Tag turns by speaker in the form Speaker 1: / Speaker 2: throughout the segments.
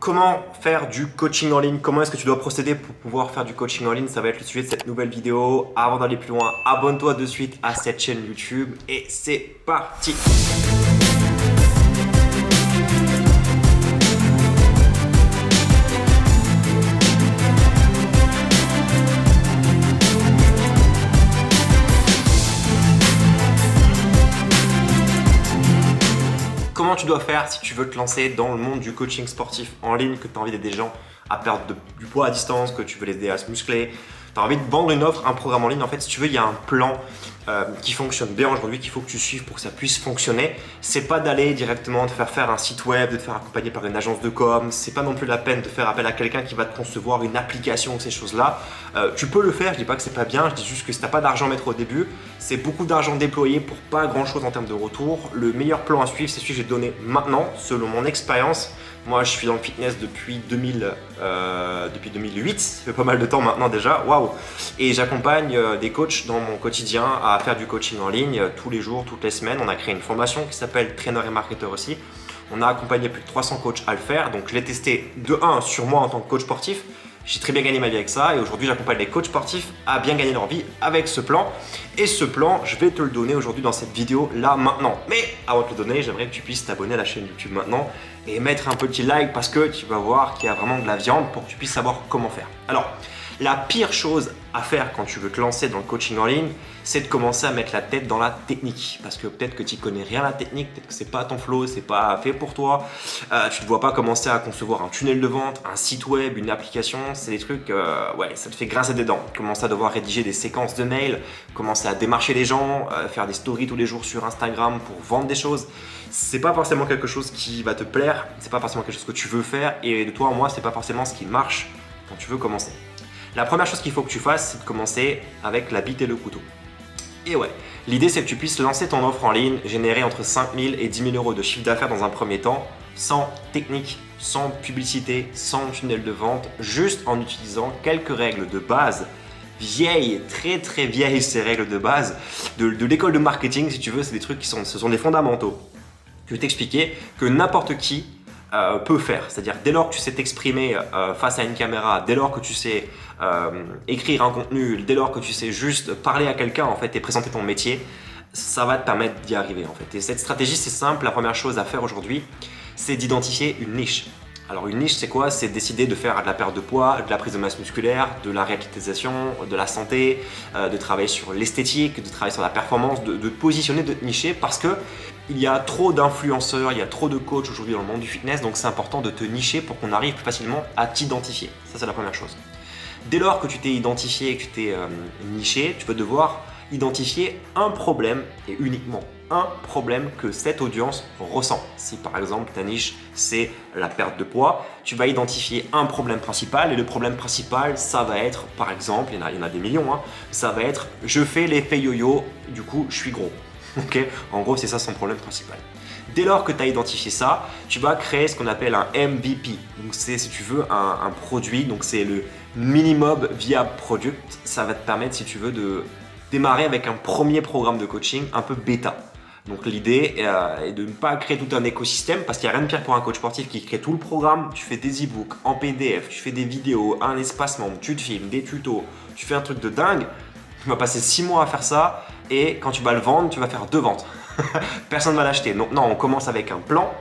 Speaker 1: Comment faire du coaching en ligne? Comment est-ce que tu dois procéder pour pouvoir faire du coaching en ligne? Ça va être le sujet de cette nouvelle vidéo. Avant d'aller plus loin, abonne-toi de suite à cette chaîne YouTube et c'est parti! Comment tu dois faire si tu veux te lancer dans le monde du coaching sportif en ligne, que tu as envie d'aider des gens à perdre du poids à distance, que tu veux les aider à se muscler, tu as envie de vendre une offre, un programme en ligne. En fait, si tu veux, il y a un plan qui fonctionne bien aujourd'hui, qu'il faut que tu suives pour que ça puisse fonctionner. C'est pas d'aller directement te faire un site web, de te faire accompagner par une agence de com. C'est pas non plus la peine de faire appel à quelqu'un qui va te concevoir une application ou ces choses-là. Tu peux le faire, je dis pas que c'est pas bien, je dis juste que si t'as pas d'argent à mettre au début, c'est beaucoup d'argent déployé pour pas grand chose en termes de retour. Le meilleur plan à suivre, c'est celui que j'ai donné maintenant, selon mon expérience. Moi, je suis dans le fitness depuis 2008, ça fait pas mal de temps maintenant déjà, waouh! Et j'accompagne des coachs dans mon quotidien à faire du coaching en ligne tous les jours, toutes les semaines. On a créé une formation qui s'appelle Trainer et Marketeur aussi. On a accompagné plus de 300 coachs à le faire, donc je l'ai testé de 1 sur moi en tant que coach sportif. J'ai très bien gagné ma vie avec ça et aujourd'hui j'accompagne les coachs sportifs à bien gagner leur vie avec ce plan. Et ce plan, je vais te le donner aujourd'hui dans cette vidéo là maintenant. Mais avant de te le donner, j'aimerais que tu puisses t'abonner à la chaîne YouTube maintenant et mettre un petit like parce que tu vas voir qu'il y a vraiment de la viande pour que tu puisses savoir comment faire. Alors, la pire chose à faire quand tu veux te lancer dans le coaching en ligne, c'est de commencer à mettre la tête dans la technique. Parce que peut-être que tu ne connais rien à la technique, peut-être que c'est pas ton flow, c'est pas fait pour toi. Tu ne te vois pas commencer à concevoir un tunnel de vente, un site web, une application. C'est des trucs, ouais, ça te fait grincer des dents. Commencer à devoir rédiger des séquences de mails, commencer à démarcher les gens, faire des stories tous les jours sur Instagram pour vendre des choses. C'est pas forcément quelque chose qui va te plaire, c'est pas forcément quelque chose que tu veux faire. Et de toi à moi, c'est pas forcément ce qui marche quand tu veux commencer. La première chose qu'il faut que tu fasses, c'est de commencer avec la bite et le couteau. Et ouais, l'idée c'est que tu puisses lancer ton offre en ligne, générer entre 5 000 et 10 000 euros de chiffre d'affaires dans un premier temps, sans technique, sans publicité, sans tunnel de vente, juste en utilisant quelques règles de base, vieilles, très vieilles ces règles de base, de l'école de marketing si tu veux, c'est des trucs ce sont des fondamentaux. Je vais t'expliquer que n'importe qui peut faire, c'est-à-dire dès lors que tu sais t'exprimer face à une caméra, dès lors que tu sais écrire un contenu, dès lors que tu sais juste parler à quelqu'un en fait et présenter ton métier, ça va te permettre d'y arriver en fait. Et cette stratégie c'est simple, la première chose à faire aujourd'hui c'est d'identifier une niche. Alors une niche c'est quoi? C'est décider de faire de la perte de poids, de la prise de masse musculaire, de la réathlétisation, de la santé, de travailler sur l'esthétique, de travailler sur la performance, de te positionner, de te nicher parce que il y a trop d'influenceurs, il y a trop de coachs aujourd'hui dans le monde du fitness, donc c'est important de te nicher pour qu'on arrive plus facilement à t'identifier. Ça c'est la première chose. Dès lors que tu t'es identifié et que tu t'es niché, tu vas devoir identifier un problème et uniquement un problème que cette audience ressent. Si par exemple ta niche c'est la perte de poids, tu vas identifier un problème principal et le problème principal ça va être par exemple, il y en a des millions, hein, ça va être je fais l'effet yo-yo, du coup je suis gros. Okay, en gros, c'est ça son problème principal. Dès lors que tu as identifié ça, tu vas créer ce qu'on appelle un MVP. Donc c'est, si tu veux, un produit, donc c'est le minimum viable product. Ça va te permettre, si tu veux, de démarrer avec un premier programme de coaching un peu bêta. Donc l'idée est de ne pas créer tout un écosystème parce qu'il n'y a rien de pire pour un coach sportif qui crée tout le programme. Tu fais des e-books en PDF, tu fais des vidéos, un espace membre, tu te filmes, des tutos, tu fais un truc de dingue. Tu vas passer 6 mois à faire ça et quand tu vas le vendre, tu vas faire 2 ventes. Personne ne va l'acheter. Donc non, on commence avec un plan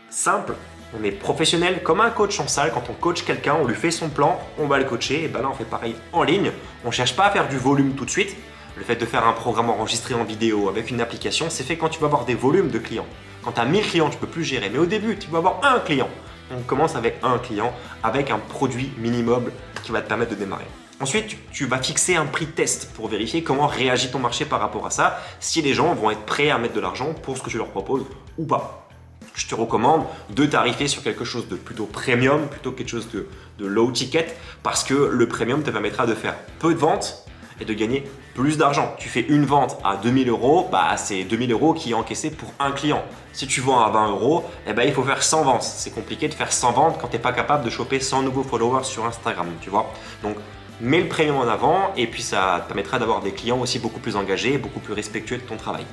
Speaker 1: simple. On est professionnel comme un coach en salle. Quand on coach quelqu'un, on lui fait son plan, on va le coacher. Et ben là, on fait pareil en ligne. On ne cherche pas à faire du volume tout de suite. Le fait de faire un programme enregistré en vidéo avec une application, c'est fait quand tu vas avoir des volumes de clients. Quand tu as 1000 clients, tu ne peux plus gérer. Mais au début, tu vas avoir un client. On commence avec un client, avec un produit minimum qui va te permettre de démarrer. Ensuite, tu vas fixer un prix test pour vérifier comment réagit ton marché par rapport à ça, si les gens vont être prêts à mettre de l'argent pour ce que tu leur proposes ou pas. Je te recommande de tarifer sur quelque chose de plutôt premium, plutôt quelque chose de low ticket, parce que le premium te permettra de faire peu de ventes et de gagner plus d'argent. Tu fais une vente à 2000 euros, bah c'est 2000 euros qui est encaissé pour un client. Si tu vends à 20 euros, eh ben, il faut faire 100 ventes. C'est compliqué de faire 100 ventes quand tu n'es pas capable de choper 100 nouveaux followers sur Instagram, tu vois. Donc, mets le premium en avant et puis ça te permettra d'avoir des clients aussi beaucoup plus engagés, beaucoup plus respectueux de ton travail.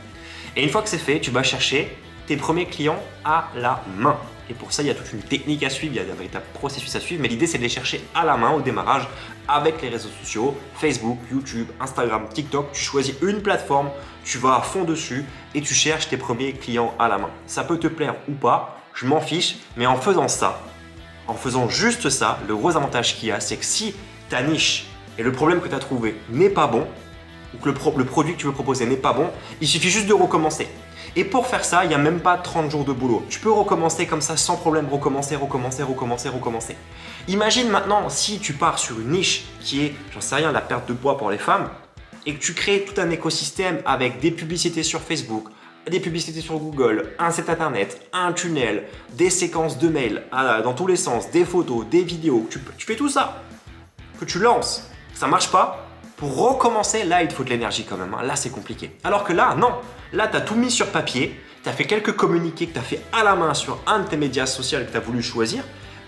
Speaker 1: Et une fois que c'est fait, tu vas chercher tes premiers clients à la main. Et pour ça, il y a toute une technique à suivre, il y a un véritable processus à suivre. Mais l'idée, c'est de les chercher à la main au démarrage avec les réseaux sociaux, Facebook, YouTube, Instagram, TikTok. Tu choisis une plateforme, tu vas à fond dessus et tu cherches tes premiers clients à la main. Ça peut te plaire ou pas, je m'en fiche. Mais en faisant ça, en faisant juste ça, le gros avantage qu'il y a, c'est que si ta niche et le problème que tu as trouvé n'est pas bon, ou que le produit que tu veux proposer n'est pas bon, il suffit juste de recommencer. Et pour faire ça, il n'y a même pas 30 jours de boulot. Tu peux recommencer comme ça sans problème, recommencer. Imagine maintenant si tu pars sur une niche qui est, j'en sais rien, la perte de poids pour les femmes, et que tu crées tout un écosystème avec des publicités sur Facebook, des publicités sur Google, un site internet, un tunnel, des séquences de mails dans tous les sens, des photos, des vidéos, tu fais tout ça, que tu lances, ça marche pas. Pour recommencer, là, il te faut de l'énergie quand même. Là, c'est compliqué. Alors que là, non. Là, tu as tout mis sur papier. Tu as fait quelques communiqués que tu as fait à la main sur un de tes médias sociaux que tu as voulu choisir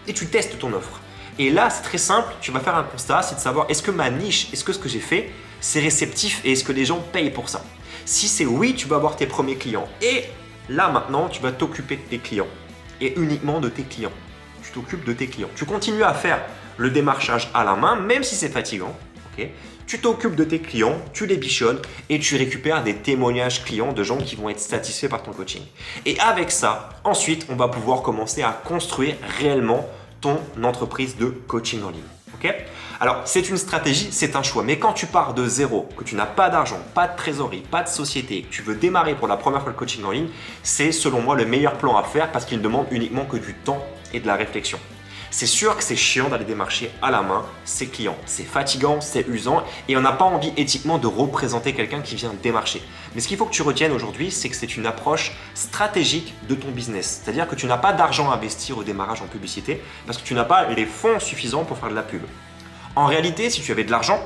Speaker 1: et tu testes ton offre. Et là, c'est très simple. Tu vas faire un constat, c'est de savoir est-ce que ma niche, est-ce que ce que j'ai fait, c'est réceptif et est-ce que les gens payent pour ça. Si c'est oui, tu vas avoir tes premiers clients. Et là, maintenant, tu vas t'occuper de tes clients et uniquement de tes clients. Tu t'occupes de tes clients. Tu continues à faire le démarchage à la main, même si c'est fatigant. Okay. Tu t'occupes de tes clients, tu les bichonnes et tu récupères des témoignages clients de gens qui vont être satisfaits par ton coaching. Et avec ça, ensuite, on va pouvoir commencer à construire réellement ton entreprise de coaching en ligne. Okay. Alors, c'est une stratégie, c'est un choix. Mais quand tu pars de zéro, que tu n'as pas d'argent, pas de trésorerie, pas de société, que tu veux démarrer pour la première fois le coaching en ligne, c'est selon moi le meilleur plan à faire parce qu'il demande uniquement que du temps et de la réflexion. C'est sûr que c'est chiant d'aller démarcher à la main ses clients. C'est fatigant, c'est usant et on n'a pas envie éthiquement de représenter quelqu'un qui vient démarcher. Mais ce qu'il faut que tu retiennes aujourd'hui, c'est que c'est une approche stratégique de ton business. C'est-à-dire que tu n'as pas d'argent à investir au démarrage en publicité parce que tu n'as pas les fonds suffisants pour faire de la pub. En réalité, si tu avais de l'argent,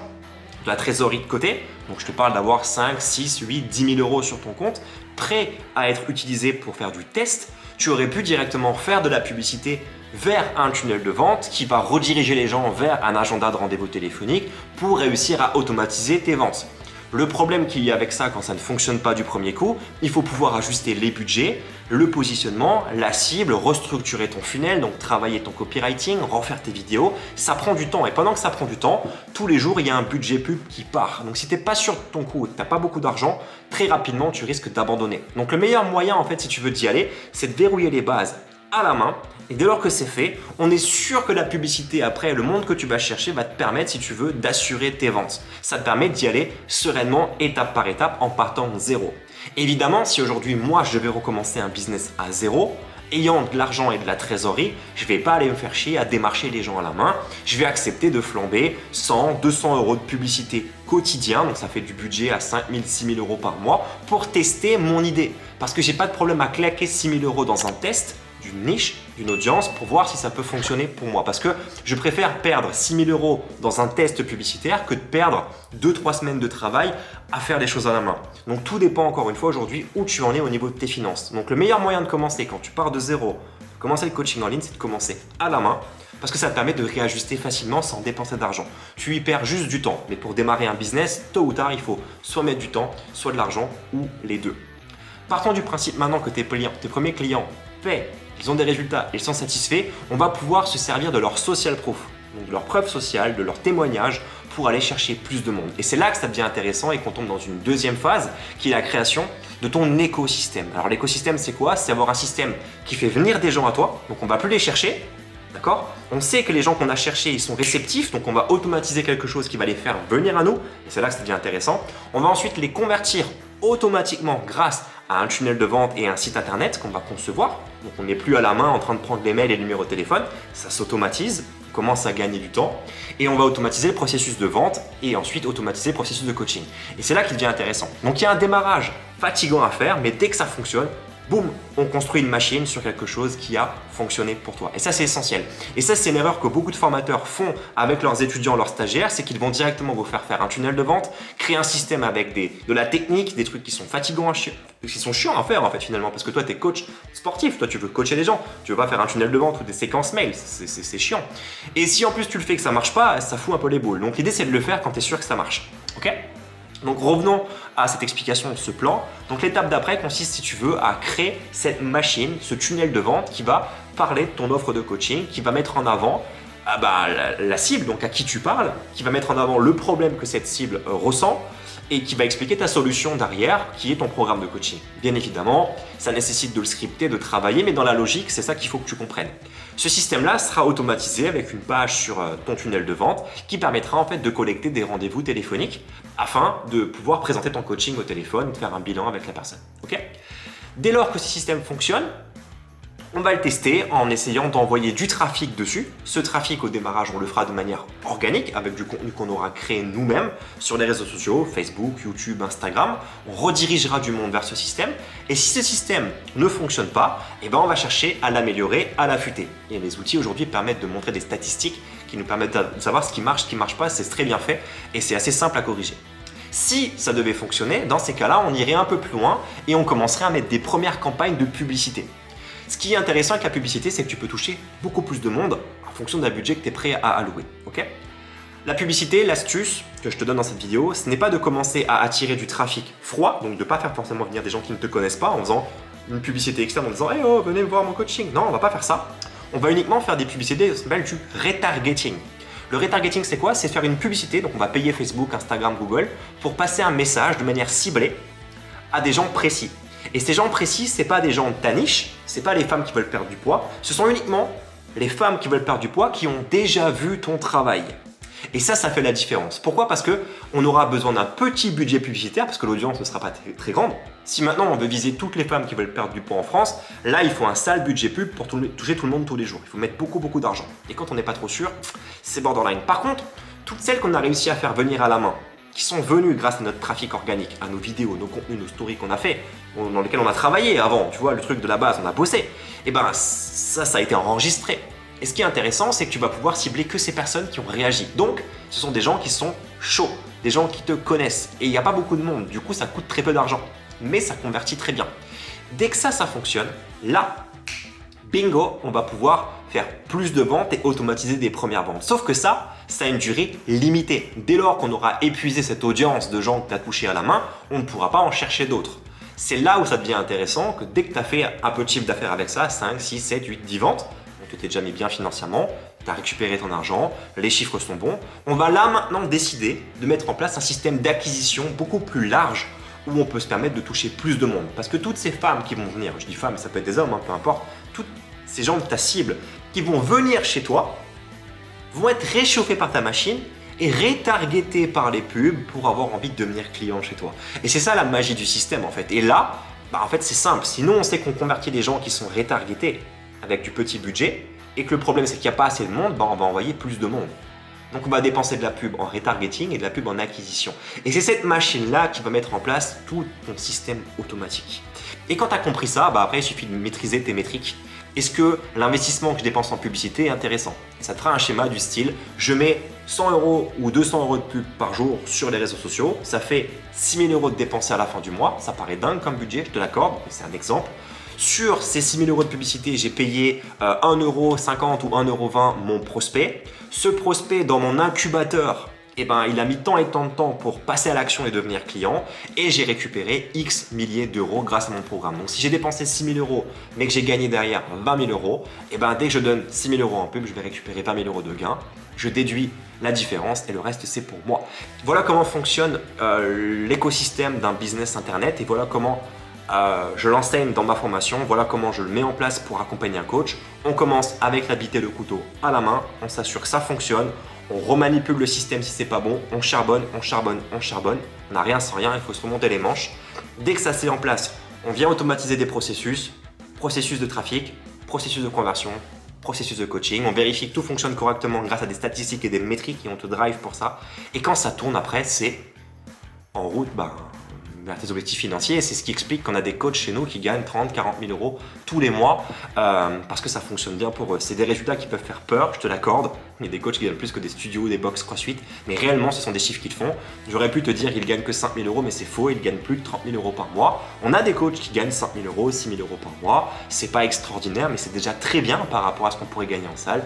Speaker 1: de la trésorerie de côté, donc je te parle d'avoir 5, 6, 8, 10 000 euros sur ton compte, prêt à être utilisé pour faire du test, tu aurais pu directement faire de la publicité vers un tunnel de vente qui va rediriger les gens vers un agenda de rendez-vous téléphonique pour réussir à automatiser tes ventes. Le problème qu'il y a avec ça quand ça ne fonctionne pas du premier coup, il faut pouvoir ajuster les budgets, le positionnement, la cible, restructurer ton funnel, donc travailler ton copywriting, refaire tes vidéos. Ça prend du temps et pendant que ça prend du temps, tous les jours il y a un budget pub qui part. Donc si tu n'es pas sûr de ton coup et que tu n'as pas beaucoup d'argent, très rapidement tu risques d'abandonner. Donc le meilleur moyen en fait si tu veux d'y aller, c'est de verrouiller les bases à la main. Et dès lors que c'est fait, on est sûr que la publicité après, le monde que tu vas chercher va te permettre, si tu veux, d'assurer tes ventes. Ça te permet d'y aller sereinement, étape par étape, en partant de zéro. Évidemment, si aujourd'hui, moi, je devais recommencer un business à zéro, ayant de l'argent et de la trésorerie, je ne vais pas aller me faire chier à démarcher les gens à la main. Je vais accepter de flamber 100, 200 euros de publicité quotidien, donc ça fait du budget à 5 000, 6 000 euros par mois, pour tester mon idée. Parce que je n'ai pas de problème à claquer 6 000 euros dans un test, d'une niche, d'une audience pour voir si ça peut fonctionner pour moi. Parce que je préfère perdre 6 000 euros dans un test publicitaire que de perdre 2-3 semaines de travail à faire des choses à la main. Donc tout dépend encore une fois aujourd'hui où tu en es au niveau de tes finances. Donc le meilleur moyen de commencer quand tu pars de zéro, commencer le coaching en ligne, c'est de commencer à la main parce que ça te permet de réajuster facilement sans dépenser d'argent. Tu y perds juste du temps. Mais pour démarrer un business, tôt ou tard, il faut soit mettre du temps, soit de l'argent ou les deux. Partons du principe maintenant que tes premiers clients paient, ils ont des résultats, ils sont satisfaits, on va pouvoir se servir de leur social proof, donc de leur preuve sociale, de leur témoignage pour aller chercher plus de monde. Et c'est là que ça devient intéressant et qu'on tombe dans une deuxième phase qui est la création de ton écosystème. Alors l'écosystème c'est quoi? C'est avoir un système qui fait venir des gens à toi, donc on ne va plus les chercher, d'accord? On sait que les gens qu'on a cherchés ils sont réceptifs, donc on va automatiser quelque chose qui va les faire venir à nous, et c'est là que ça devient intéressant. On va ensuite les convertir automatiquement grâce à un tunnel de vente et un site internet qu'on va concevoir. Donc on n'est plus à la main en train de prendre les mails et les numéros de téléphone, ça s'automatise, on commence à gagner du temps et on va automatiser le processus de vente et ensuite automatiser le processus de coaching. Et c'est là qu'il devient intéressant. Donc il y a un démarrage fatigant à faire, mais dès que ça fonctionne, boum, on construit une machine sur quelque chose qui a fonctionné pour toi. Et ça, c'est essentiel. Et ça, c'est une erreur que beaucoup de formateurs font avec leurs étudiants, leurs stagiaires, c'est qu'ils vont directement vous faire un tunnel de vente, créer un système avec de la technique, des trucs qui sont fatigants, qui sont chiants à faire en fait finalement, parce que toi, tu es coach sportif, toi, tu veux coacher les gens, tu veux pas faire un tunnel de vente ou des séquences mail, c'est chiant. Et si en plus tu le fais que ça marche pas, ça fout un peu les boules. Donc l'idée, c'est de le faire quand tu es sûr que ça marche. Ok ? Donc revenons à cette explication de ce plan. Donc l'étape d'après consiste, si tu veux, à créer cette machine, ce tunnel de vente qui va parler de ton offre de coaching, qui va mettre en avant la cible, donc à qui tu parles, qui va mettre en avant le problème que cette cible ressent et qui va expliquer ta solution derrière, qui est ton programme de coaching. Bien évidemment, ça nécessite de le scripter, de travailler, mais dans la logique, c'est ça qu'il faut que tu comprennes. Ce système-là sera automatisé avec une page sur ton tunnel de vente qui permettra en fait de collecter des rendez-vous téléphoniques afin de pouvoir présenter ton coaching au téléphone et de faire un bilan avec la personne. Ok ? Dès lors que ce système fonctionne, on va le tester en essayant d'envoyer du trafic dessus. Ce trafic au démarrage, on le fera de manière organique avec du contenu qu'on aura créé nous-mêmes sur les réseaux sociaux, Facebook, YouTube, Instagram. On redirigera du monde vers ce système. Et si ce système ne fonctionne pas, on va chercher à l'améliorer, à l'affûter. Et les outils aujourd'hui permettent de montrer des statistiques qui nous permettent de savoir ce qui marche pas. C'est très bien fait et c'est assez simple à corriger. Si ça devait fonctionner, dans ces cas-là, on irait un peu plus loin et on commencerait à mettre des premières campagnes de publicité. Ce qui est intéressant avec la publicité, c'est que tu peux toucher beaucoup plus de monde en fonction d'un budget que tu es prêt à allouer. Okay ? La publicité, l'astuce que je te donne dans cette vidéo, ce n'est pas de commencer à attirer du trafic froid, donc de ne pas faire forcément venir des gens qui ne te connaissent pas en faisant une publicité externe en disant « Hey oh, venez voir mon coaching ». Non, on ne va pas faire ça. On va uniquement faire des publicités, ça s'appelle du retargeting. Le retargeting, c'est quoi ? C'est faire une publicité, donc on va payer Facebook, Instagram, Google, pour passer un message de manière ciblée à des gens précis. Et ces gens précis, ce n'est pas des gens de ta niche, ce n'est pas les femmes qui veulent perdre du poids, ce sont uniquement les femmes qui veulent perdre du poids qui ont déjà vu ton travail. Et ça fait la différence. Pourquoi ? Parce qu'on aura besoin d'un petit budget publicitaire, parce que l'audience ne sera pas très grande. Si maintenant on veut viser toutes les femmes qui veulent perdre du poids en France, là il faut un sale budget pub pour toucher tout le monde tous les jours. Il faut mettre beaucoup d'argent. Et quand on n'est pas trop sûr, c'est borderline. Par contre, toutes celles qu'on a réussi à faire venir à la main, qui sont venus grâce à notre trafic organique, à nos vidéos, nos contenus, nos stories qu'on a fait, dans lesquels on a travaillé avant, tu vois, le truc de la base, on a bossé, ça a été enregistré. Et ce qui est intéressant, c'est que tu vas pouvoir cibler que ces personnes qui ont réagi. Donc, ce sont des gens qui sont chauds, des gens qui te connaissent. Et il n'y a pas beaucoup de monde, du coup, ça coûte très peu d'argent. Mais ça convertit très bien. Dès que ça fonctionne, là, bingo, on va pouvoir faire plus de ventes et automatiser des premières ventes. Sauf que ça a une durée limitée. Dès lors qu'on aura épuisé cette audience de gens que tu as touché à la main, on ne pourra pas en chercher d'autres. C'est là où ça devient intéressant que dès que tu as fait un peu de chiffre d'affaires avec ça, 5, 6, 7, 8, 10 ventes, donc tu t'es déjà mis bien financièrement, tu as récupéré ton argent, les chiffres sont bons, on va là maintenant décider de mettre en place un système d'acquisition beaucoup plus large où on peut se permettre de toucher plus de monde. Parce que toutes ces femmes qui vont venir, je dis femmes, ça peut être des hommes, peu importe, toutes ces gens de ta cible qui vont venir chez toi vont être réchauffés par ta machine et retargetés par les pubs pour avoir envie de devenir client chez toi. Et c'est ça la magie du système en fait. Et là, en fait c'est simple. Sinon on sait qu'on convertit des gens qui sont retargetés avec du petit budget et que le problème c'est qu'il n'y a pas assez de monde, on va envoyer plus de monde. Donc on va dépenser de la pub en retargeting et de la pub en acquisition. Et c'est cette machine-là qui va mettre en place tout ton système automatique. Et quand tu as compris ça, après il suffit de maîtriser tes métriques. Est-ce que l'investissement que je dépense en publicité est intéressant ? Ça te fera un schéma du style, je mets 100 € ou 200 € de pub par jour sur les réseaux sociaux, ça fait 6 000 € de dépensés à la fin du mois, ça paraît dingue comme budget, je te l'accorde, mais c'est un exemple. Sur ces 6 000 € de publicité, j'ai payé 1,50 € ou 1,20 € mon prospect. Ce prospect dans mon incubateur, il a mis tant et tant de temps pour passer à l'action et devenir client et j'ai récupéré X milliers d'euros grâce à mon programme. Donc si j'ai dépensé 6 000 € mais que j'ai gagné derrière 20 000 €, dès que je donne 6 000 € en pub, je vais récupérer 20 000 € de gains. Je déduis la différence et le reste c'est pour moi. Voilà comment fonctionne l'écosystème d'un business internet et voilà comment je l'enseigne dans ma formation, voilà comment je le mets en place pour accompagner un coach. On commence avec la bite et le couteau à la main, on s'assure que ça fonctionne, on remanipule le système si c'est pas bon, on charbonne, on n'a rien sans rien, il faut se remonter les manches. Dès que ça c'est en place, on vient automatiser des processus de trafic, processus de conversion, processus de coaching, on vérifie que tout fonctionne correctement grâce à des statistiques et des métriques et on te drive pour ça. Et quand ça tourne après, c'est en route vers tes objectifs financiers. C'est ce qui explique qu'on a des coachs chez nous qui gagnent 30, 40 000 € tous les mois parce que ça fonctionne bien pour eux. C'est des résultats qui peuvent faire peur, je te l'accorde. Il y a des coachs qui gagnent plus que des studios, des box CrossFit, mais réellement ce sont des chiffres qu'ils font. J'aurais pu te dire qu'ils gagnent que 5 000 €, mais c'est faux, ils gagnent plus de 30 000 € par mois. On a des coachs qui gagnent 5 000 €, 6 000 € par mois. C'est pas extraordinaire, mais c'est déjà très bien par rapport à ce qu'on pourrait gagner en salle.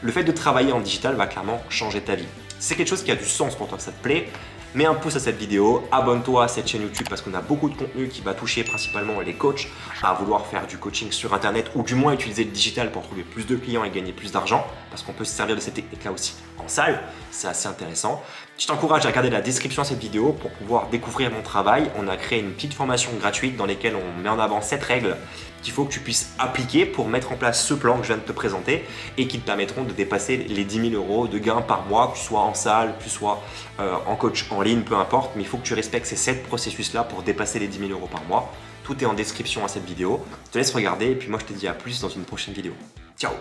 Speaker 1: Le fait de travailler en digital va clairement changer ta vie. C'est quelque chose qui a du sens pour toi, que ça te plaît. Mets un pouce à cette vidéo, abonne-toi à cette chaîne YouTube parce qu'on a beaucoup de contenu qui va toucher principalement les coachs à vouloir faire du coaching sur internet ou du moins utiliser le digital pour trouver plus de clients et gagner plus d'argent parce qu'on peut se servir de ces techniques-là aussi en salle, c'est assez intéressant. Je t'encourage à regarder la description de cette vidéo pour pouvoir découvrir mon travail. On a créé une petite formation gratuite dans laquelle on met en avant 7 règles qu'il faut que tu puisses appliquer pour mettre en place ce plan que je viens de te présenter et qui te permettront de dépasser les 10 000 € de gains par mois, que tu sois en salle, que tu sois en coach en ligne, peu importe, mais il faut que tu respectes ces 7 processus-là pour dépasser les 10 000 € par mois. Tout est en description à cette vidéo. Je te laisse regarder et puis moi je te dis à plus dans une prochaine vidéo. Ciao!